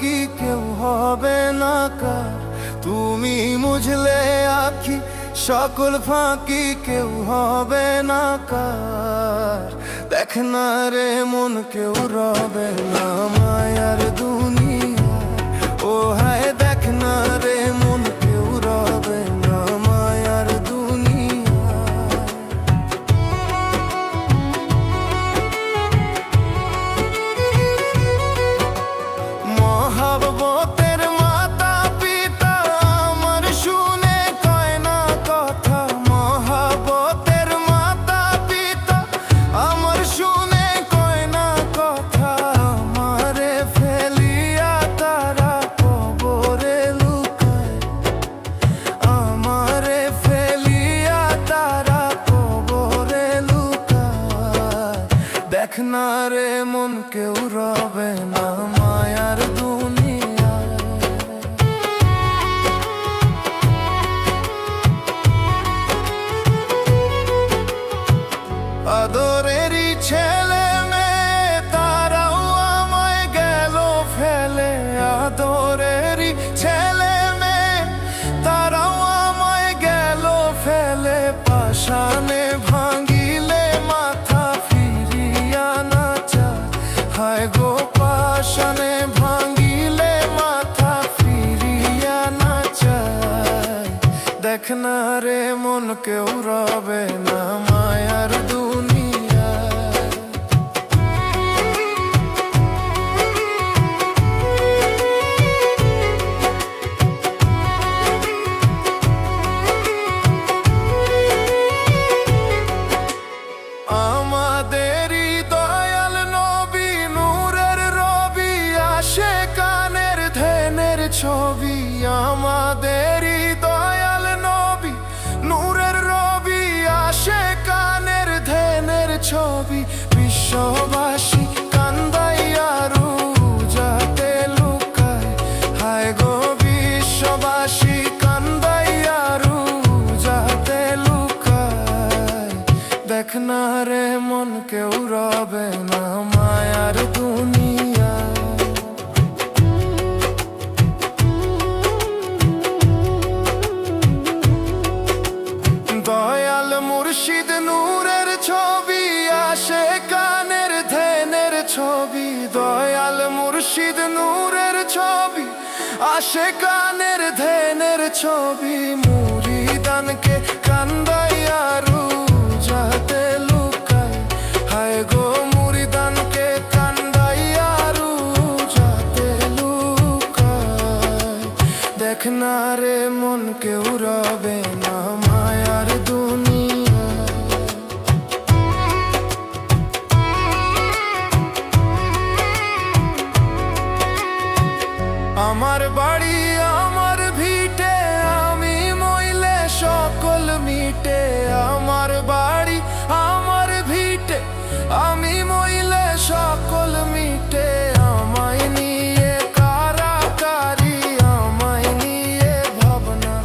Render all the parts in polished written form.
ফাঁকি কেউ হবে না কার। তুমি মুঝলে আঁখি সকল ফাঁকি কেউ হবে না কার। দেখ না রে মন কেউ রবে না মায়ার দুনিয়া। ও হায় দেখ না রে মন কেউ রবে না মায়ার দুনিয়া। মহাব্বতের মাতা পিতা আমার শুনে কয় না কথা। মহাব্বতের মাতা পিতা আমার শুনে কয় না কথা। আমারে ফেলিয়া তারা কবরে লুকায়। আমারে ফেলিয়া তারা কবরে লুকায়। দেখ না রে মন কেউ রবে না মায়ার দুনিয়ায়। আদরেরই ছেলে মেয়ে তারাও আমায় গেল ফেলে। আদরেরই ছেলে মেয়ে তারাও আমায় গেল ফেলে। পাষাণে ভাঙিলে মাথা ফিরিয়া না যায়। হায় গো পাষাণে ভাঙিলে মাথা ফিরিয়া না যায়। দেখ না রে মন কেউ রবে না মায়ার দুনিয়ায়। আমাদেরই দয়াল নবী নূরের রবি আসে কানের ধ্যানের ছবি। আমাদেরই দয়াল নবী নূরের রবি আসে কানের ধ্যানের ছবি। বিশ্ববাসী কান্দাইয়া রোজাতে লুকায়। হায় গো বিশ্ববাসী কান্দাইয়া রোজাতে লুকায়। দেখ না রে মন কেউ রবে না মায়ার দুনিয়ায়। দয়াল মুর্শিদ নূরের ছবি আসে কানের ধ্যানের ছবি। দয়াল মুর্শিদ নূরের ছবি আসে কানের ধ্যানের ছবি। মুরিদানকে কান্দাইয়া রোজাতে লুকায়। হায় গো মুরিদানকে কান্দাইয়া রোজাতে লুকায়। দেখ না রে মন কেউ রবে না মায়ার দুনিয়ায়। আমার বাড়ি আমার ভিটে আমি মইলে সকল মিটে। আমার বাড়ি আমার ভিটে আমি মইলে সকল মিটে। আমায় নিয়ে কারাকারি আমায় নিয়ে ভাবনা।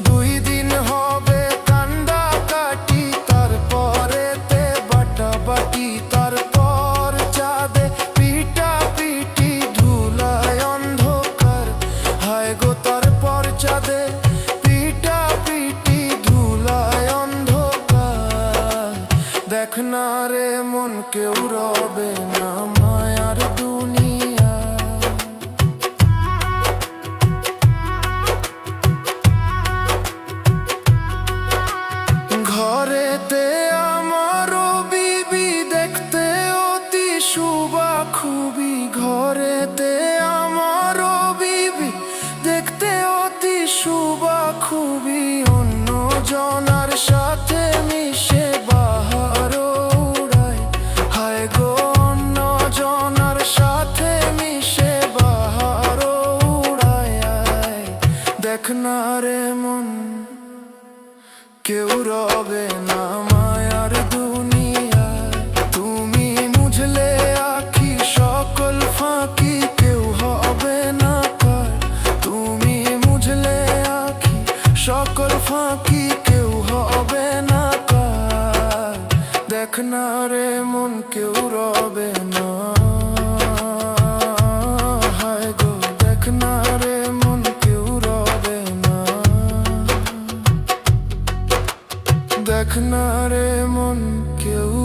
2 দিন হবে কান্দা কাটি তারপরেতে বাটাবাটি। তারপর চাঁদে পিটা পিটি ধুলায় অন্ধকার। হায় গো তারপর চাঁদে পিটা পিটি ধুলায় অন্ধকার। দেখ না রে মন কেউ রবে না মায়ার দুনিয়ায়। ঘরেতে আমারও বিবি দেখতে অতি শুবা খুবই। ঘরেতে আমারও বিবি দেখতে অতি শুবা খুবই। অন্য জনার সাথে মিশে বাহার উড়ায়। হায় গো অন্য জনার সাথে মিশে বাহার উড়ায়। দেখ না রে মন কেউ রবে না মায়ার দুনিয়ায়। তুমি মুঝলে আঁখি সকল ফাঁকি কেউ হবে না কার। তুমি মুঝলে আঁখি সকল ফাঁকি কেউ হবে না কার। দেখ না রে মন কেউ রবে না। হায় না রে মন কেউ